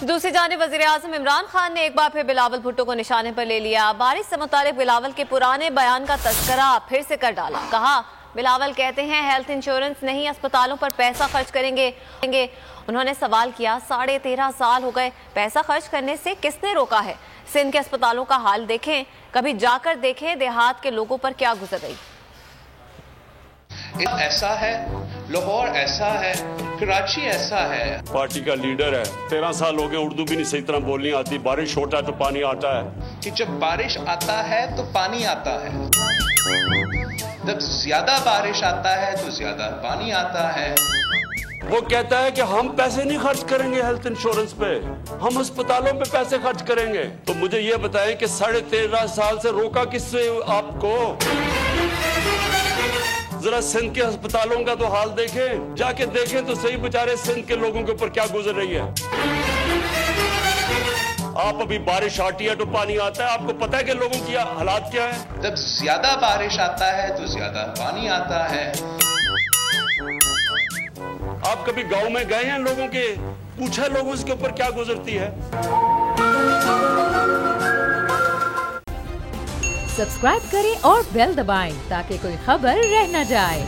दूसरी जानिब वज़ीर-ए-आज़म इमरान खान ने एक बार फिर बिलावल भुट्टो को निशाने पर ले लिया। बारिश से मुतालिक बिलावल के पुराने बयान का तज़किरा फिर से कर डाला। कहा, बिलावल कहते हैं हेल्थ इंश्योरेंस नहीं, अस्पतालों पर पैसा खर्च करेंगे। उन्होंने सवाल किया, 13.5 साल हो गए, पैसा खर्च करने से किसने रोका है? सिंध के अस्पतालों का हाल देखें, कभी जाकर देखें देहात के लोगों पर क्या गुजर रही। ऐसा है, लाहौर ऐसा है, कराची ऐसा है। पार्टी का लीडर है, 13 साल हो गए, उर्दू भी नहीं सही तरह बोलनी आती। बारिश होता है तो पानी आता है कि जब बारिश आता है तो पानी आता है, जब ज्यादा बारिश आता है तो ज्यादा पानी आता है। वो कहता है कि हम पैसे नहीं खर्च करेंगे हेल्थ इंश्योरेंस पे, हम अस्पतालों पे पैसे खर्च करेंगे। तो मुझे ये बताएं कि 13.5 साल से रोका किससे आपको? जरा सिंध के अस्पतालों का तो हाल देखें, जाके देखें तो सही बेचारे सिंध के लोगों के ऊपर क्या गुजर रही है। आप अभी बारिश आती है तो पानी आता है, आपको पता है कि लोगों की हालात क्या है? जब ज्यादा बारिश आता है तो ज्यादा पानी आता है। आप कभी गांव में गए हैं, लोगों के पूछा लोगों इसके ऊपर क्या गुजरती है? सब्सक्राइब करें और बेल दबाएं ताकि कोई खबर रह न जाए।